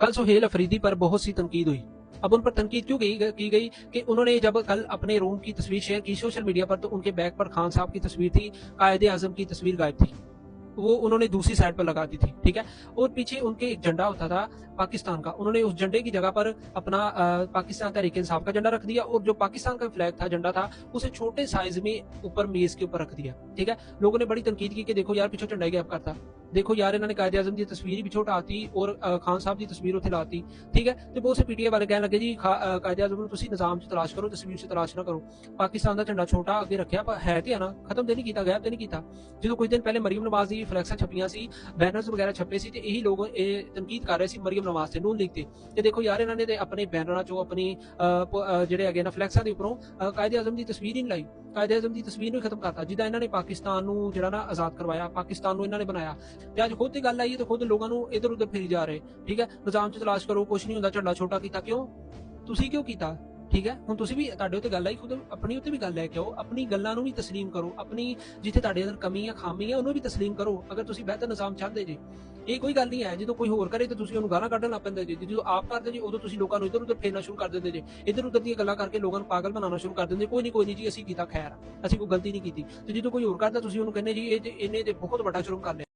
कल सुहेल अफरीदी पर बहुत सी तनकीद हुई। अब उन पर तनकीद क्यों की गई कि उन्होंने जब कल अपने रूम की तस्वीर शेयर की सोशल मीडिया पर, तो उनके बैग पर खान साहब की तस्वीर थी, कायदे आजम की तस्वीर गायब थी। वो उन्होंने दूसरी साइड पर लगा दी थी, ठीक है। और पीछे उनके एक झंडा होता था पाकिस्तान का, उन्होंने उस झंडे की जगह पर अपना पाकिस्तान तहरीक इंसाफ का झंडा रख दिया, और जो पाकिस्तान का फ्लैग था, झंडा था, उसे छोटे साइज में ऊपर मेज के ऊपर रख दिया, ठीक है। लोगों ने बड़ी तनकीद की कि देखो यार पिछो झंडा गैप करता, देखो यार इन्होंने कायदे आजम की तस्वीर पिछो हटाती और खान साहब की तस्वीर उत्थे लाती, ठीक है। तो बहुत से पीटीए वाले कहने लगे जी कायदे आजम तुम निजाम से तलाश करो, तस्वीर से तलाश ना करो। पाकिस्तान का झंडा छोटा अगे रखा पर है तो है ना, खत्म तो नहीं किया, गैप तो नहीं किया। जो कुछ दिन पहले मरीम नवाज की फ्लैक्सां छपियां सी, बैनर्स वगैरह छपे सी, ते यही लोग तनकीद कर रहे सी मरीम नवाज ते, नून लीग ते, ते देखो यार इन्होंने ते अपने बैनरां चों अपनी ਜਿਹੜੇ ਹੈਗੇ ਨਾ ਫਲੈਕਸਾਂ ਦੇ ਉੱਪਰੋਂ ਕਾਇਦੇ ਆਜ਼ਮ ਦੀ ਤਸਵੀਰ ਹੀ ਨਹੀਂ ਲਾਈ, ਕਾਇਦੇ ਆਜ਼ਮ ਦੀ ਤਸਵੀਰ ਨੂੰ ਖਤਮ ਕਰਤਾ, ਜਿੱਦਾਂ ਇਹਨਾਂ ਨੇ ਪਾਕਿਸਤਾਨ ਨੂੰ ਜਿਹੜਾ ਨਾ ਆਜ਼ਾਦ ਕਰਵਾਇਆ, ਪਾਕਿਸਤਾਨ ਨੂੰ ਇਹਨਾਂ ਨੇ ਬਣਾਇਆ। ਤੇ ਅੱਜ ਖੁਦ ਦੀ ਗੱਲ ਆਈ ਹੈ ਤੇ ਖੁਦ ਲੋਕਾਂ ਨੂੰ ਇੱਧਰ ਉੱਧਰ ਫਿਰੀ ਜਾ ਰਹੇ, ਠੀਕ ਹੈ। ਨਿਜ਼ਾਮ 'ਚ ਤਲਾਸ਼ ਕਰੋ, ਕੁਛ ਨਹੀਂ ਹੁੰਦਾ, ਝੰਡਾ ਛੋਟਾ ਕੀਤਾ ਕਿਉਂ, ਤੁਸੀਂ ਕਿਉਂ ਕੀਤਾ, ਠੀਕ ਹੈ। ਹੁਣ ਤੁਸੀਂ ਵੀ ਤੁਹਾਡੇ ਉੱਤੇ ਗੱਲ ਆਈ, ਖੁਦ ਆਪਣੀ ਉੱਤੇ ਵੀ ਗੱਲ ਲੈ ਕੇ ਆਓ, ਆਪਣੀ ਗੱਲਾਂ ਨੂੰ ਵੀ ਤਸਲੀਮ ਕਰੋ, ਆਪਣੀ ਜਿੱਥੇ ਤੁਹਾਡੇ ਅੰਦਰ ਕਮੀ ਆ ਖਾਮੀ ਆ ਉਹਨੂੰ ਵੀ ਤਸਲੀਮ ਕਰੋ, ਅਗਰ ਤੁਸੀਂ ਬਿਹਤਰ ਨਿਜ਼ਾਮ ਚਾਹੁੰਦੇ ਜੇ। ਇਹ ਕੋਈ ਗੱਲ ਨਹੀਂ ਹੈ ਜਦੋਂ ਕੋਈ ਹੋਰ ਕਰੇ ਤਾਂ ਤੁਸੀਂ ਉਹਨੂੰ ਗਾਲਾਂ ਕੱਢਣ ਲੱਗ ਪੈਂਦੇ ਜੇ, ਜਦੋਂ ਆਪ ਕਰਦੇ ਜੀ ਉਦੋਂ ਤੁਸੀਂ ਲੋਕਾਂ ਨੂੰ ਇੱਧਰ ਉੱਧਰ ਫੇਰਨਾ ਸ਼ੁਰੂ ਕਰ ਦਿੰਦੇ ਜੇ, ਇੱਧਰ ਉੱਧਰ ਦੀਆਂ ਗੱਲਾਂ ਕਰਕੇ ਲੋਕਾਂ ਨੂੰ ਪਾਗਲ ਬਣਾਉਣਾ ਸ਼ੁਰੂ ਕਰ ਦਿੰਦੇ। ਕੋਈ ਨਹੀਂ ਜੀ ਅਸੀਂ ਕੀਤਾ, ਖੈਰ ਅਸੀਂ ਕੋਈ ਗਲਤੀ ਨਹੀਂ ਕੀਤੀ। ਤੇ ਜਦੋਂ ਕੋਈ ਹੋਰ ਕਰਦਾ ਤੁਸੀਂ ਉਹਨੂੰ ਕਹਿੰਦੇ ਜੀ ਇਹਨੇ ਤੇ ਬਹੁਤ ਵੱਡਾ ਜੁਰਮ ਕਰ ਲਿਆ।